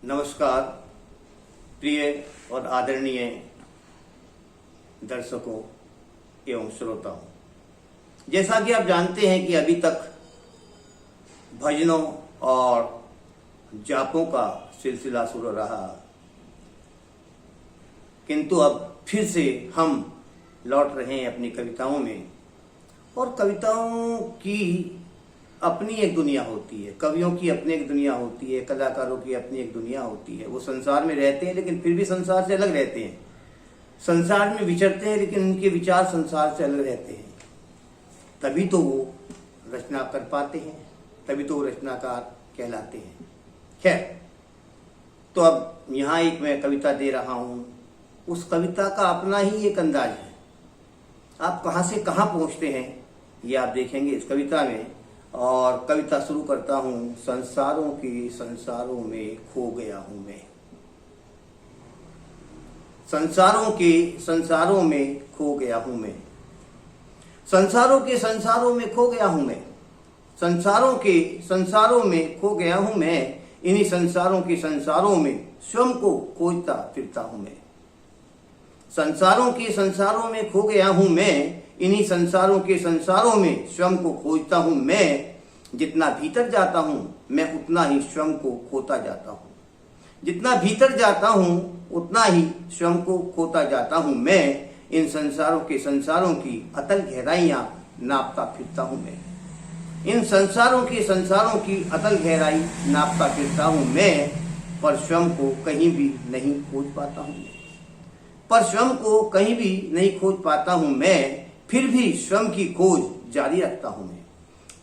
नमस्कार प्रिय और आदरणीय दर्शकों एवं श्रोताओं। जैसा कि आप जानते हैं कि अभी तक भजनों और जापों का सिलसिला शुरू रहा, किंतु अब फिर से हम लौट रहे हैं अपनी कविताओं में। और कविताओं की अपनी एक दुनिया होती है, कवियों की अपनी एक दुनिया होती है, कलाकारों की अपनी एक दुनिया होती है। वो संसार में रहते हैं लेकिन फिर भी संसार से अलग रहते हैं, संसार में विचरते हैं लेकिन उनके विचार संसार से अलग रहते हैं। तभी तो वो रचना कर पाते हैं, तभी तो वो रचनाकार कहलाते हैं। खैर, तो अब यहाँ एक मैं कविता दे रहा हूँ। उस कविता का अपना ही एक अंदाज है। आप कहाँ से कहाँ पहुँचते हैं ये आप देखेंगे इस कविता में। और कविता शुरू करता हूँ। संसारों की संसारों में खो गया हूँ मैं, संसारों के संसारों में खो गया हूँ मैं, संसारों के संसारों में खो गया हूँ मैं, संसारों के संसारों में खो गया हूँ मैं। इन्हीं संसारों के संसारों में स्वयं को खोजता फिरता हूँ मैं, संसारों के संसारों में खो गया हूँ मैं। इन्हीं संसारों के संसारों में स्वयं को खोजता हूँ मैं। जितना भीतर जाता हूँ मैं उतना ही स्वयं को खोता जाता हूँ, जितना भीतर जाता हूँ उतना ही स्वयं को खोता जाता हूँ मैं। इन संसारों के संसारों की अतल गहराइयाँ नापता फिरता हूँ मैं, इन संसारों के संसारों की अतल गहराई नापता फिरता हूँ मैं। पर स्वयं को कहीं भी नहीं खोज पाता हूँ मैं, पर स्वयं को कहीं भी नहीं खोज पाता हूँ मैं। फिर भी स्वयं की खोज जारी रखता हूँ मैं,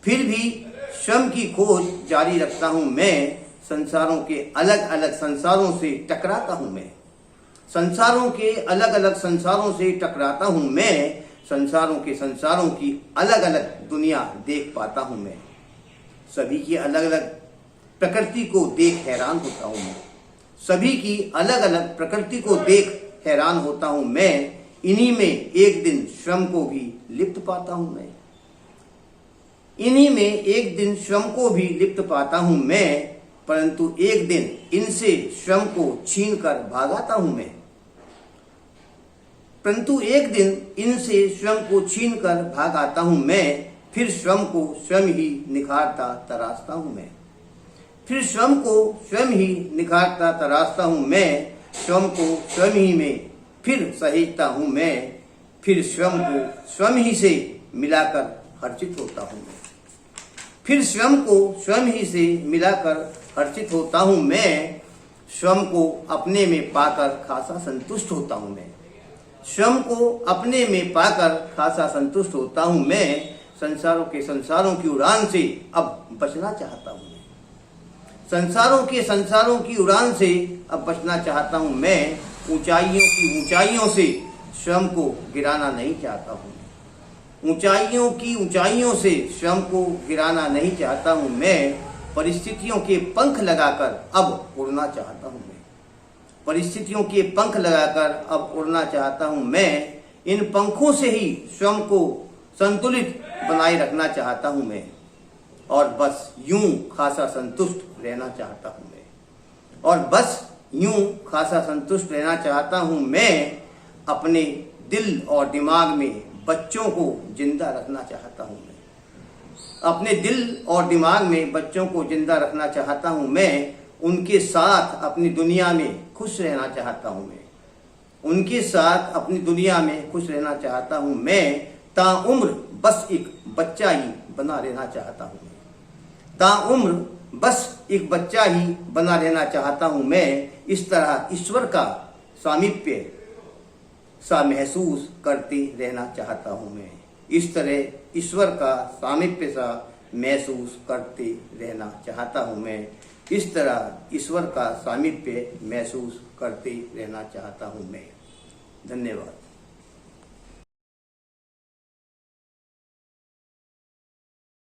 फिर भी स्वयं की खोज जारी रखता हूँ मैं। संसारों के अलग अलग संसारों से टकराता हूँ मैं, संसारों के अलग अलग संसारों से टकराता हूँ मैं। संसारों के संसारों की अलग अलग दुनिया देख पाता हूँ मैं, सभी की अलग अलग प्रकृति को देख हैरान होता हूँ मैं, सभी की अलग अलग प्रकृति को देख हैरान होता हूँ मैं। इन्हीं में एक दिन स्वयं को भी लिप्त पाता हूं मैं, इन्हीं में एक दिन स्वयं को भी लिप्त पाता हूं मैं। परंतु एक दिन इनसे स्वयं को छीन कर भाग आता हूं मैं, परंतु एक दिन इनसे स्वयं को छीन कर भाग आता हूं मैं। फिर स्वयं को स्वयं ही निखारता तराशता हूं मैं, फिर स्वयं को स्वयं ही निखारता तराशता हूं मैं। स्वयं को स्वयं ही में फिर सहेजता हूँ मैं, फिर स्वयं को स्वयं ही से मिलाकर हर्षित होता हूँ मैं, फिर स्वयं को स्वयं ही से मिलाकर हर्षित होता हूँ मैं। स्वयं को अपने में पाकर खासा संतुष्ट होता हूँ मैं, स्वयं को अपने में पाकर खासा संतुष्ट होता हूँ मैं। संसारों के संसारों की उड़ान से अब बचना चाहता हूँ मैं, संसारों के संसारों की उड़ान से अब बचना चाहता हूँ मैं। ऊंचाइयों की ऊंचाइयों से स्वयं को गिराना नहीं चाहता हूँ, ऊंचाइयों की ऊंचाइयों से स्वयं को गिराना नहीं चाहता हूँ मैं। परिस्थितियों के पंख लगाकर अब उड़ना चाहता हूँ मैं, परिस्थितियों के पंख लगाकर अब उड़ना चाहता हूँ मैं। इन पंखों से ही स्वयं को संतुलित बनाए रखना चाहता हूँ मैं, और बस यूं खासा संतुष्ट रहना चाहता हूँ मैं, और बस यूं खासा संतुष्ट रहना चाहता हूं मैं। अपने दिल और दिमाग में बच्चों को जिंदा रखना चाहता हूं मैं, अपने दिल और दिमाग में बच्चों को जिंदा रखना चाहता हूं मैं। उनके साथ अपनी दुनिया में खुश रहना चाहता हूं मैं, उनके साथ अपनी दुनिया में खुश रहना चाहता हूं मैं। ताउम्र बस एक बच्चा ही बना रहना चाहता हूं मैं, ताउम्र बस एक बच्चा ही बना रहना चाहता हूं मैं। इस तरह ईश्वर का सामीप्य सा महसूस करते रहना चाहता हूं मैं, इस तरह ईश्वर का सामीप्य सा महसूस करते रहना चाहता हूं मैं, इस तरह ईश्वर का सामीप्य महसूस करते रहना चाहता हूं मैं। धन्यवाद।